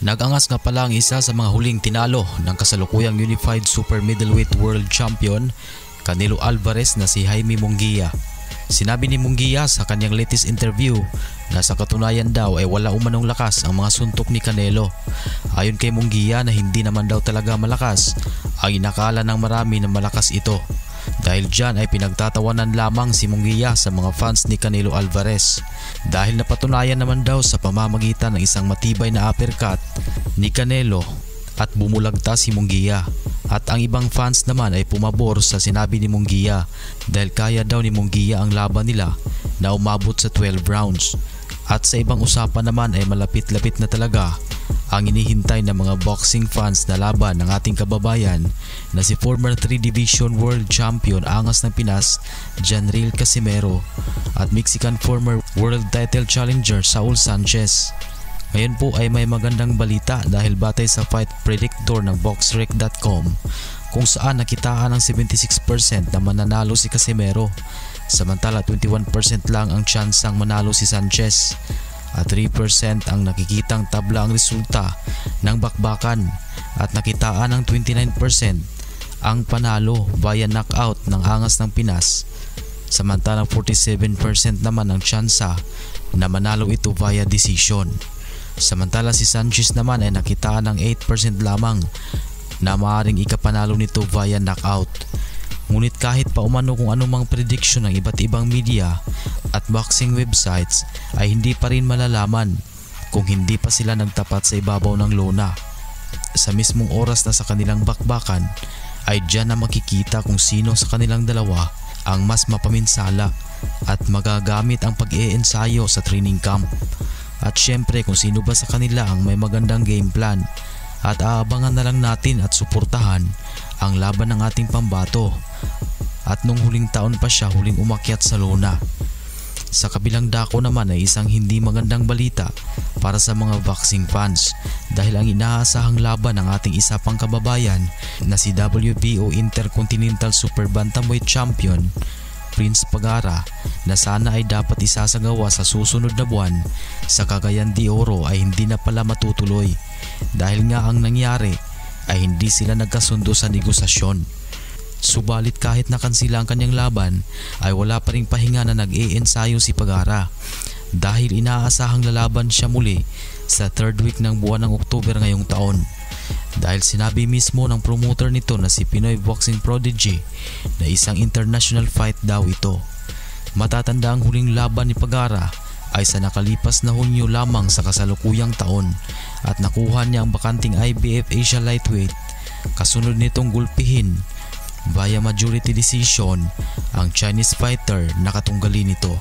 Nag-angas nga pala ang isa sa mga huling tinalo ng kasalukuyang Unified Super Middleweight World Champion Canelo Alvarez na si Jaime Munguia. Sinabi ni Munguia sa kanyang latest interview na sa katunayan daw ay wala umanong lakas ang mga suntok ni Canelo. Ayon kay Munguia na hindi naman daw talaga malakas ang inakala ng marami na malakas ito. Dahil dyan ay pinagtatawanan lamang si Munguia sa mga fans ni Canelo Alvarez dahil napatunayan naman daw sa pamamagitan ng isang matibay na uppercut ni Canelo at bumulagta si Munguia. At ang ibang fans naman ay pumabor sa sinabi ni Munguia dahil kaya daw ni Munguia ang laban nila na umabot sa 12 rounds. At sa ibang usapan naman ay malapit-lapit na talaga ang inihintay ng mga boxing fans na laban ng ating kababayan na si former 3 Division World Champion Angas ng Pinas Janril Casimero at Mexican former World Title Challenger Saul Sanchez. Ngayon po ay may magandang balita dahil batay sa fight predictor ng BoxRec.com kung saan nakitaan ng 76% na mananalo si Casimero, samantala 21% lang ang tsansang manalo si Sanchez at 3% ang nakikitang tabla ang resulta ng bakbakan at nakitaan ng 29% ang panalo via knockout ng Angas ng Pinas, samantalang 47% naman ang tsansa na manalo ito via decision. Samantala si Sanchez naman ay nakitaan ng 8% lamang na maaaring ikapanalo nito via knockout. Ngunit kahit pa umano kung anumang prediction ng iba't ibang media at boxing websites ay hindi pa rin malalaman kung hindi pa sila nagtapat sa ibabaw ng lona. Sa mismong oras na sa kanilang bakbakan ay diyan na makikita kung sino sa kanilang dalawa ang mas mapaminsala at magagamit ang pag-iensayo sa training camp. At syempre kung sino ba sa kanila ang may magandang game plan at aabangan na lang natin at suportahan ang laban ng ating pambato. At nung huling taon pa siya huling umakyat sa lona. Sa kabilang dako naman ay isang hindi magandang balita para sa mga boxing fans dahil ang inaasahang laban ng ating isa pang kababayan na si WBO Intercontinental Super Bantamweight Champion Prince Pagara na sana ay dapat isasagawa sa susunod na buwan sa Cagayan de Oro ay hindi na pala matutuloy dahil nga ang nangyari ay hindi sila nagkasundo sa negosasyon. Subalit kahit nakansila ang kanyang laban ay wala pa ring pahinga na nag-iensayo si Pagara dahil inaasahang lalaban siya muli sa 3rd week ng buwan ng Oktuber ngayong taon. Dahil sinabi mismo ng promoter nito na si Pinoy Boxing Prodigy na isang international fight daw ito. Matatanda ang huling laban ni Pagara ay sa nakalipas na Hunyo lamang sa kasalukuyang taon at nakuha niya ang bakanting IBF Asia Lightweight. Kasunod nitong gulpihin via majority decision ang Chinese fighter na katunggali nito.